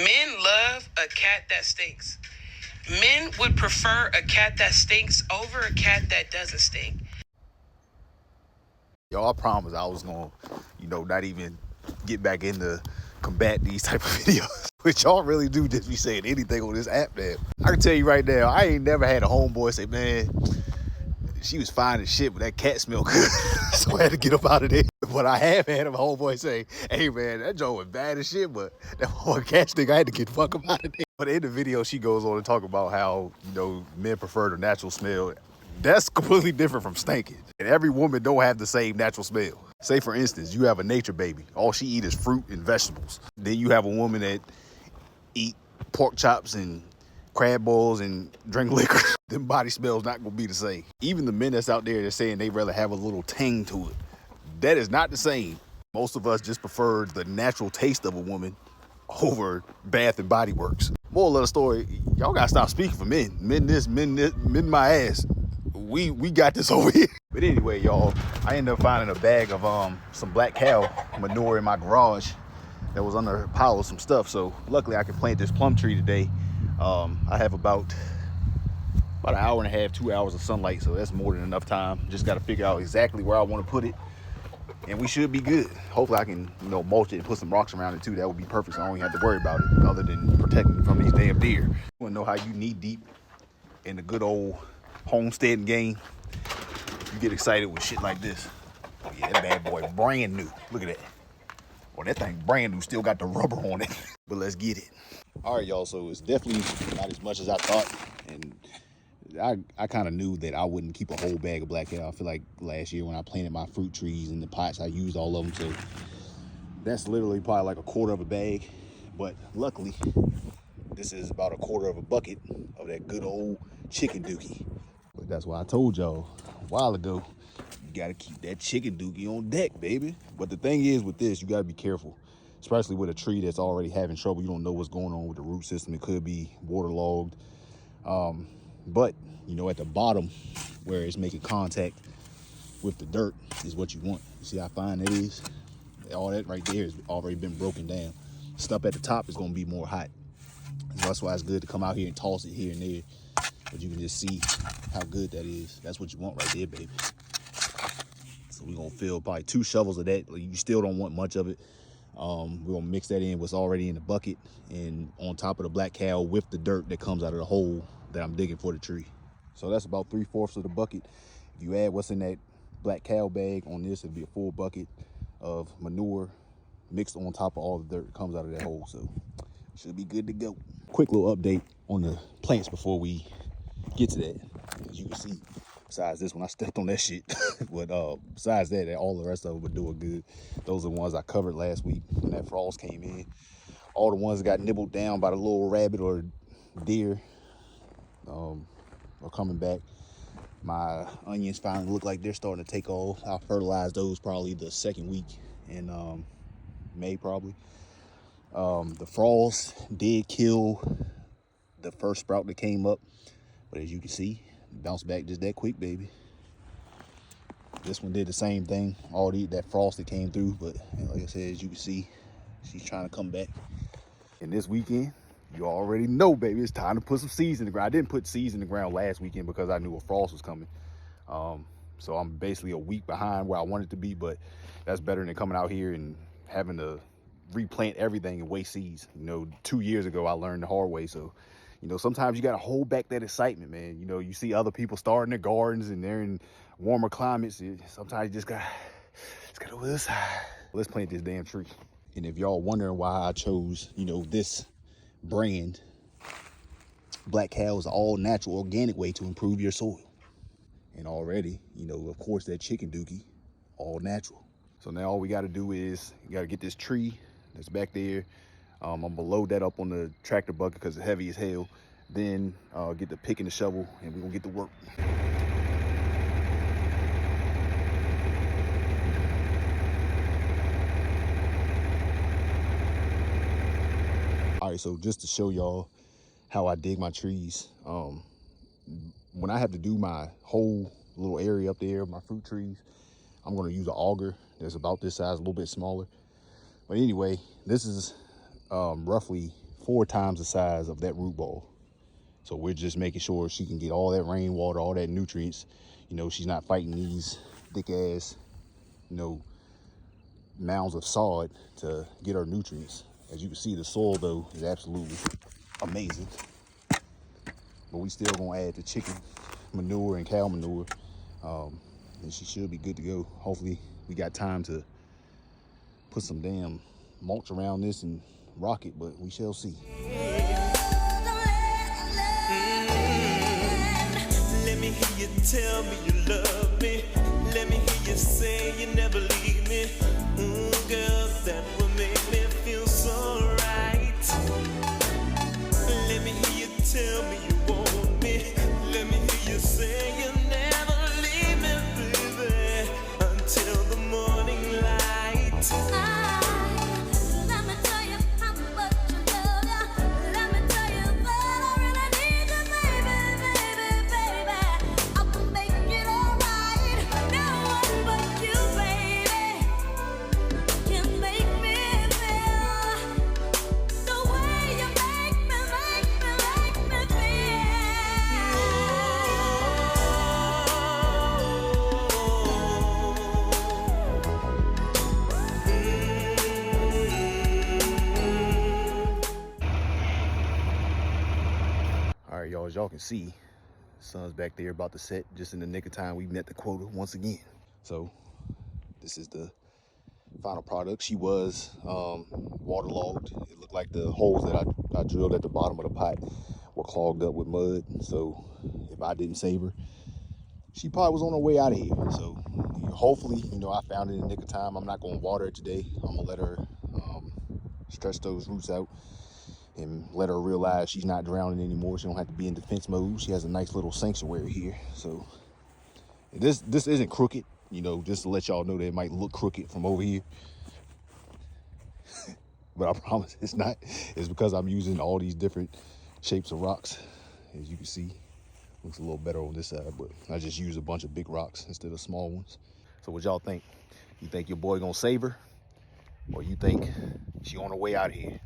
Men love a cat that stinks. Men would prefer a cat that stinks over a cat that doesn't stink. Yo, I promise I was gonna, not even get back into combat these type of videos. But y'all really do just be saying anything on this app, man. I can tell you right now, I ain't never had a homeboy say, man, she was fine as shit, but that cat smelled good. So I had to get up out of there. But I have had a homeboy say, hey man, that joint was bad as shit, but that one cat stick, I had to get the fuck up out of there. But in the video, she goes on to talk about how, men prefer the natural smell. That's completely different from stinking. And every woman don't have the same natural smell. Say for instance, you have a nature baby. All she eat is fruit and vegetables. Then you have a woman that eat pork chops and crab balls and drink liquor. Them body smells not gonna be the same. Even the men that's out there that's saying they rather have a little tang to it, that is not the same. Most of us just prefer the natural taste of a woman over Bath and Body Works. Moral of the story, y'all gotta stop speaking for men. Men this, men my ass. We got this over here. But anyway, y'all, I ended up finding a bag of some black cow manure in my garage that was under a pile of some stuff. So luckily I could plant this plum tree today. I have about an hour and a half, 2 hours of sunlight, so that's more than enough time. Just got to figure out exactly where I want to put it, and we should be good. Hopefully I can, mulch it and put some rocks around it too. That would be perfect, so I don't even have to worry about it, other than protecting from these damn deer. You want to know how you knee deep in the good old homesteading game? You get excited with shit like this. Oh yeah, that bad boy brand new. Look at that. Well, that thing brand new, still got the rubber on it. But let's get it. All right, y'all, so it's definitely not as much as I thought. And I kind of knew that I wouldn't keep a whole bag of black cow. I feel like last year when I planted my fruit trees in the pots, I used all of them. So that's literally probably like a quarter of a bag. But luckily, this is about a quarter of a bucket of that good old chicken dookie. But that's why I told y'all a while ago, you gotta keep that chicken dookie on deck, baby. But the thing is with this, you gotta be careful, especially with a tree that's already having trouble. You don't know what's going on with the root system. It could be waterlogged. But, at the bottom where it's making contact with the dirt is what you want. You see how fine that is? All that right there has already been broken down. Stuff at the top is gonna be more hot. So that's why it's good to come out here and toss it here and there. But you can just see how good that is. That's what you want right there, baby. So we're gonna fill probably 2 shovels of that. You still don't want much of it. We're gonna mix that in what's already in the bucket and on top of the black cow with the dirt that comes out of the hole that I'm digging for the tree. So that's about 3/4 of the bucket. If you add what's in that black cow bag on this, it'll be a full bucket of manure mixed on top of all the dirt that comes out of that hole. So should be good to go. Quick little update on the plants before we get to that. As you can see, besides this one, I stepped on that shit. But besides that, all the rest of them were doing good. Those are the ones I covered last week when that frost came in. All the ones that got nibbled down by the little rabbit or deer are coming back. My onions finally look like they're starting to take off. I'll fertilize those probably the second week in May probably. The frost did kill the first sprout that came up, but as you can see, bounced back just that quick, baby. This one did the same thing. All that frost that came through, but like I said, as you can see, she's trying to come back. And this weekend, you already know, baby, it's time to put some seeds in the ground. I didn't put seeds in the ground last weekend because I knew a frost was coming. So I'm basically a week behind where I wanted to be, but that's better than coming out here and having to replant everything and waste seeds. 2 years ago, I learned the hard way. So, sometimes you got to hold back that excitement, man. You see other people starting their gardens and they're in warmer climates. Sometimes you just got to go inside. Let's plant this damn tree. And if y'all wondering why I chose, this brand, Black Cow is an all natural organic way to improve your soil. And already, of course, that chicken dookie, all natural. So now all we got to do is you got to get this tree that's back there. I'm gonna load that up on the tractor bucket because it's heavy as hell. Then get the pick and the shovel and we're gonna get to work. All right, so just to show y'all how I dig my trees. When I have to do my whole little area up there, my fruit trees, I'm gonna use an auger that's about this size, a little bit smaller. But anyway, this is roughly 4 times the size of that root ball. So we're just making sure she can get all that rainwater, all that nutrients. You know, she's not fighting these thick ass, you know, mounds of sod to get her nutrients. As you can see, the soil though is absolutely amazing. But we still gonna add the chicken manure and cow manure, and she should be good to go. Hopefully we got time to put some damn mulch around this and rock it, but we shall see. Let me hear you tell me you love me. Let me hear you say you never leave me. Girl, that will make me feel so right. Let me hear you tell me you want me. Let me hear you say you never leave me, baby, until the morning light. Let me tell you how much I love you. Let me tell you that I really need you, baby, baby, baby. I can make it alright. No one but you, baby, can make me feel the way you make me feel. All right, y'all, as y'all can see, the sun's back there about to set. Just in the nick of time, we met the quota once again. So this is the final product. She was waterlogged. It looked like the holes that I drilled at the bottom of the pot were clogged up with mud. So if I didn't save her, she probably was on her way out of here. So hopefully, you know, I found it in the nick of time. I'm not going to water it today. I'm going to let her stretch those roots out and let her realize she's not drowning anymore. She don't have to be in defense mode. She has a nice little sanctuary here. So this isn't crooked, you know, just to let y'all know that it might look crooked from over here. But I promise it's not. It's because I'm using all these different shapes of rocks. As you can see, looks a little better on this side, but I just use a bunch of big rocks instead of small ones. So what y'all think? You think your boy gonna save her? Or you think she on her way out of here?